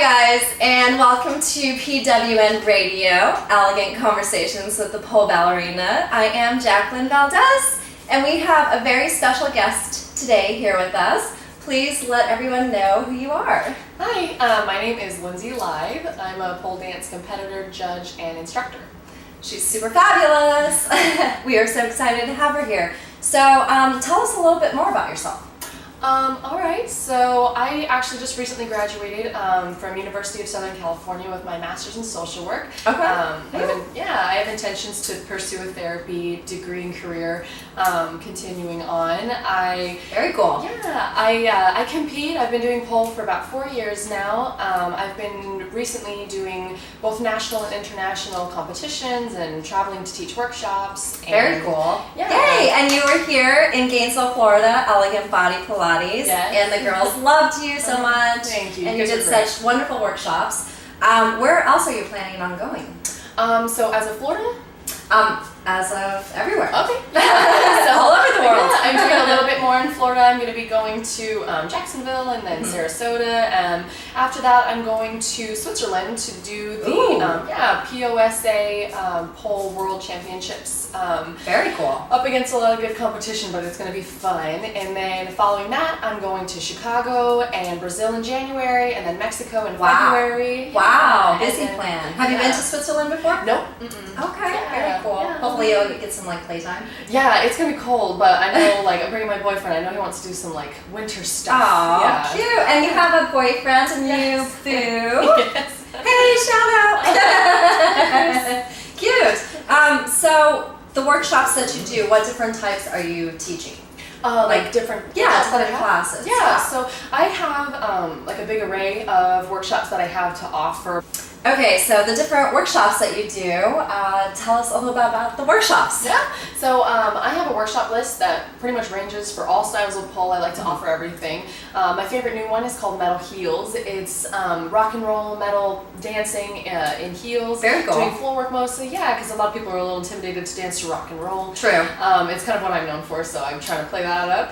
guys, and welcome to PWN Radio, Elegant Conversations with the Pole Ballerina. I am Jacqueline Valdez, and we have a very special guest today here with us. Please let everyone know who you are. Hi, my name is Lindsay Lithe. I'm a pole dance competitor, judge, and instructor. She's super fabulous. We are so excited to have her here. So tell us a little bit more about yourself. Alright, so I actually just recently graduated from University of Southern California with my master's in social work. Okay. I have intentions to pursue a therapy degree and career continuing on. Very cool. Yeah, I compete. I've been doing pole for about 4 years now. I've been recently doing both national and international competitions and traveling to teach workshops. Very cool. Yeah. Yay! And you were here in Gainesville, Florida, Elegant Body Pilates. Yes. And the girls loved you so much. Thank you. And you did such wonderful workshops. Where else are you planning on going? So as of Florida? As of everywhere. Okay. So all over the world. I'm doing a little bit more in Florida. I'm going to be going to Jacksonville and then Sarasota. After that, I'm going to Switzerland to do the POSA Pole World Championships. Very cool. Up against a lot of good competition, but it's going to be fun. And then following that, I'm going to Chicago and Brazil in January, and then Mexico in February. Wow, busy plan. Have you been to Switzerland before? Nope. Okay, Yeah. very cool. Yeah. Hopefully you'll get some playtime. Yeah, it's gonna be cold, but I know I'm bringing my boyfriend. I know he wants to do some winter stuff. Oh, yeah. cute. And you have a boyfriend, and you boo. Yes. Hey, shout out. Cute. So the workshops that you do, what different types are you teaching? Different different classes. Yeah, so I have a big array of workshops that I have to offer. Okay, so the different workshops that you do, tell us a little bit about the workshops. Yeah, so I have a workshop list that pretty much ranges for all styles of pole. I like to offer everything. My favorite new one is called Metal Heels. It's rock and roll metal dancing in heels. Very cool. Doing floor work mostly, yeah, because a lot of people are a little intimidated to dance to rock and roll. True. It's kind of what I'm known for, so I'm trying to play that up.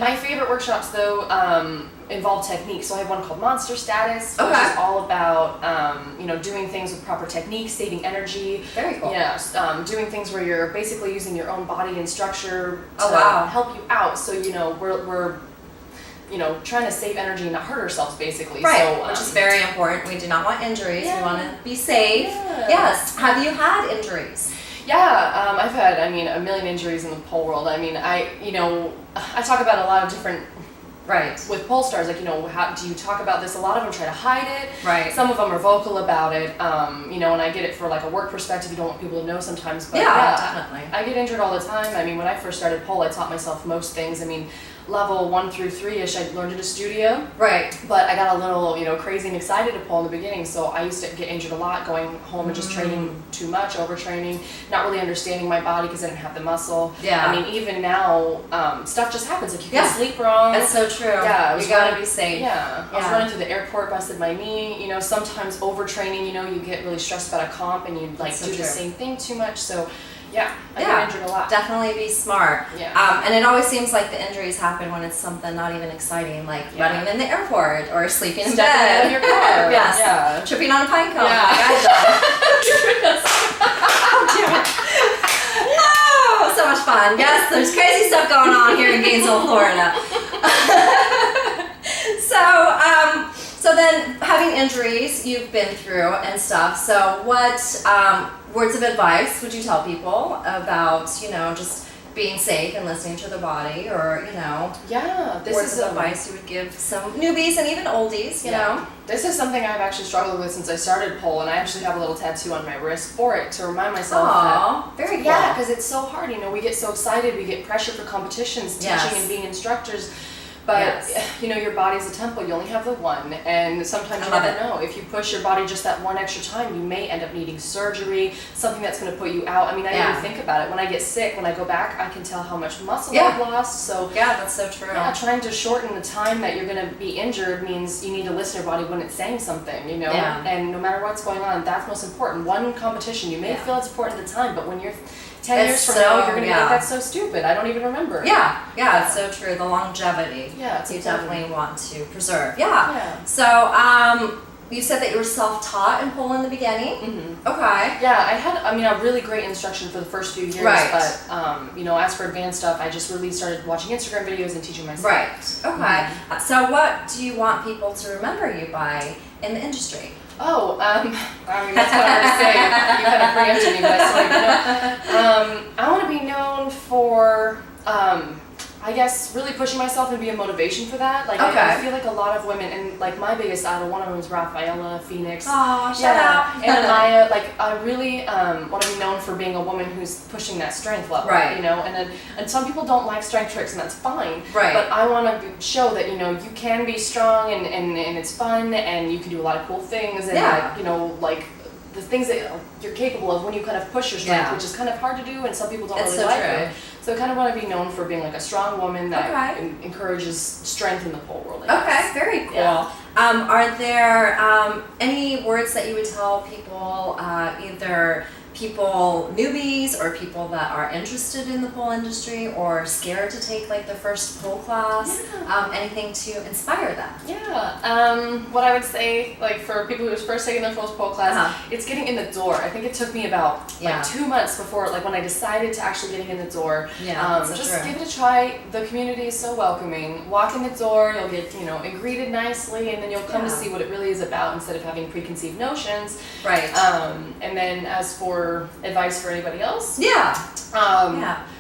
My favorite workshops, though, involve techniques. So I have one called Monster Status, which is all about doing things with proper technique, saving energy. Very cool. Yeah, doing things where you're basically using your own body and structure to help you out. So we're trying to save energy and not hurt ourselves, basically. Right, so, which is very important. We do not want injuries. Yeah. We want to be safe. Yeah. Yes. Have you had injuries? Yeah, I've had, a million injuries in the pole world. I talk about a lot of different. Right. With pole stars, how do you talk about this? A lot of them try to hide it. Right. Some of them are vocal about it. And I get it for a work perspective. You don't want people to know sometimes. But definitely. I get injured all the time. When I first started pole, I taught myself most things. Level 1 through 3-ish, I learned at a studio. Right. But I got a little, crazy and excited to pole in the beginning, so I used to get injured a lot, going home and just training too much, overtraining, not really understanding my body because I didn't have the muscle. Yeah. Even now, stuff just happens. You can sleep wrong. That's so true. Yeah. You gotta be safe. Yeah. I was running through the airport, busted my knee. Sometimes overtraining, you get really stressed about a comp and you do the same thing too much. So. Yeah, I get injured a lot. Definitely be smart. Yeah. And it always seems like the injuries happen when it's something not even exciing, like running in the airport or sleeping in bed. Stepping out of your car. Yes. Yeah. Tripping on a pine cone. Yeah. Oh, so much fun. Yes, there's crazy stuff going on here in Gainesville, Florida. So then having injuries you've been through and stuff, so what words of advice would you tell people about, just being safe and listening to their body, or, words of advice you would give some newbies and even oldies, you know? This is something I've actually struggled with since I started pole, and I actually have a little tattoo on my wrist for it to remind myself that. Very cool. Yeah, because it's so hard. We get so excited, we get pressure for competitions, teaching and being instructors. But, your body's a temple. You only have the one. And sometimes you never know. If you push your body just that one extra time, you may end up needing surgery, something that's going to put you out. I even think about it. When I get sick, when I go back, I can tell how much muscle I've lost. So that's so true. Yeah, trying to shorten the time that you're going to be injured means you need to listen to your body when it's saying something, And no matter what's going on, that's most important. One competition, you may feel it's important at the time, but when you're 10 years from now, you're going to be like, that's so stupid. I don't even remember. Yeah, it's so true. The longevity. Yeah, it's you important. definitely want to preserve. Yeah. So, you said that you were self-taught in pole in the beginning. Mm-hmm. Okay. Yeah, I had, a really great instruction for the first few years. Right. But, as for advanced stuff, I just really started watching Instagram videos and teaching myself. Right. Okay. Mm-hmm. So, what do you want people to remember you by in the industry? Oh, that's what I was saying. You kind of preempted me, but I still even know. I want to be known for, I guess, really pushing myself and be a motivation for that. Like, I feel like a lot of women, and like my biggest idol, one of them is Rafaela, Phoenix. Oh, shout out. And Anaya, like, I really want to be known for being a woman who's pushing that strength level, right. And some people don't like strength tricks, and that's fine. Right. But I want to show that, you can be strong, and it's fun, and you can do a lot of cool things, and the things that you're capable of when you kind of push your strength, which is kind of hard to do, and some people don't really like it. So I kind of want to be known for being like a strong woman that encourages strength in the pole world. Okay, very cool. Yeah. Are there any words that you would tell people, either people newbies or people that are interested in the pole industry or scared to take like the first pole class? Anything to inspire them? What I would say, like for people who's first taking their first pole class, it's getting in the door. I think it took me about 2 months before, like when I decided to actually getting in the door. Just give it a try. The community is so welcoming. Walk in the door, you'll get greeted nicely, and then you'll come to see what it really is about instead of having preconceived notions. Right. And then as for advice for anybody else,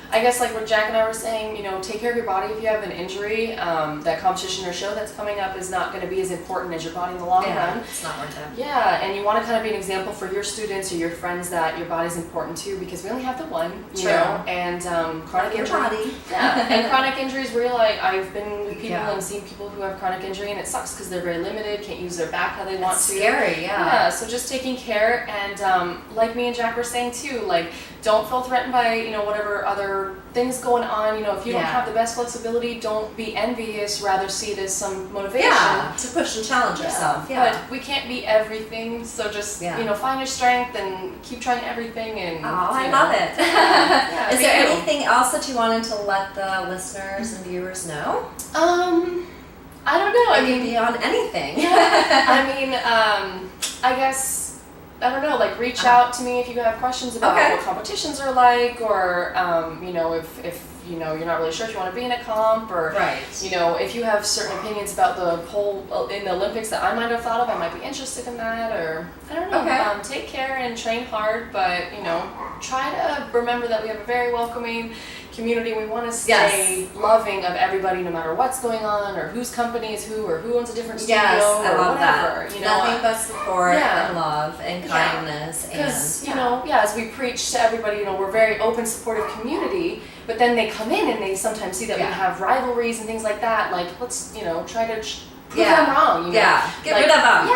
I guess like what Jack and I were saying, take care of your body. If you have an injury, that competition or show that's coming up is not going to be as important as your body in the long run. It's not worth it. Yeah, and you want to kind of be an example for your students or your friends that your body's important too, because we only have the one, you know, and chronic injury. And chronic injury is real. I've been with people and seen people who have chronic injury, and it sucks because they're very limited, can't use their back how they want to. Scary, Yeah, so just taking care, and like me and Jack were saying too, like don't feel threatened by whatever other things going on. If you don't have the best flexibility, don't be envious, rather see it as some motivation to push and challenge yourself. But we can't be everything, so just find your strength and keep trying everything. And I love it. Is there anything else that you wanted to let the listeners and viewers know? I don't know. I mean, beyond anything. I guess, I don't know, like reach out to me if you have questions about what competitions are like, or if you're not really sure if you want to be in a comp, or if you have certain opinions about the pole in the Olympics that I might have thought of, I might be interested in that, or I don't know. Take care and train hard, but try to remember that we have a very welcoming community. We want to stay loving of everybody, no matter what's going on, or whose company is who, or who owns a different studio, I or love whatever. That. Nothing but support and love and kindness. Because as we preach to everybody, we're a very open, supportive community. But then they come in and they sometimes see that we have rivalries and things like that. Like, let's try to prove them wrong. Get rid of them.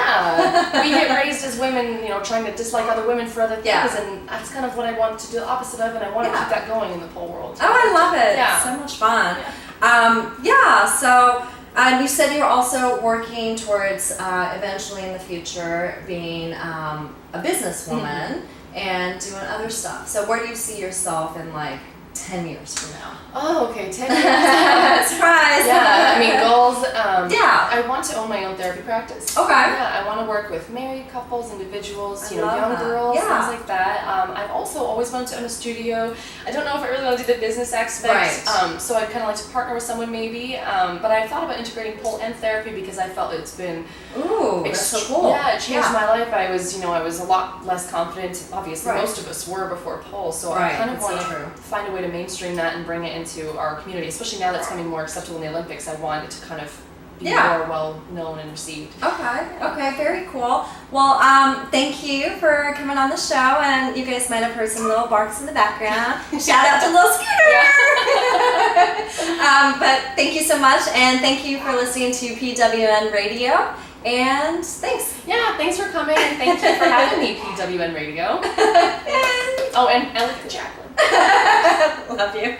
We get raised as women, trying to dislike other women for other things, and that's kind of what I want to do the opposite of, and I want to keep that going in the pole world. Oh, I love it. It's so much fun. So you said you were also working towards eventually in the future being a businesswoman and doing other stuff. So where do you see yourself in like 10 years from now? Oh, okay, 10 years. Surprise! Goals. I want to own my own therapy practice. Okay. I want to work with married couples, individuals, young girls, things like that. I've also always wanted to own a studio. I don't know if I really want to do the business aspect, so I'd kind of like to partner with someone maybe. But I thought about integrating pole and therapy because I felt it's been that's so cool. Yeah, it changed my life. I was a lot less confident. Obviously, most of us were before pole, so I kind of want to find a way to mainstream that and bring it into our community, especially now that's becoming more acceptable in the Olympics. I want it to kind of be more well known and received. Okay, very cool. Well, thank you for coming on the show, and you guys might have heard some little barks in the background. Shout out to Little Scooter! But thank you so much, and thank you for listening to PWN Radio, and thanks. Yeah, thanks for coming, and thank you for having me, PWN Radio. And Jacqueline. Love you.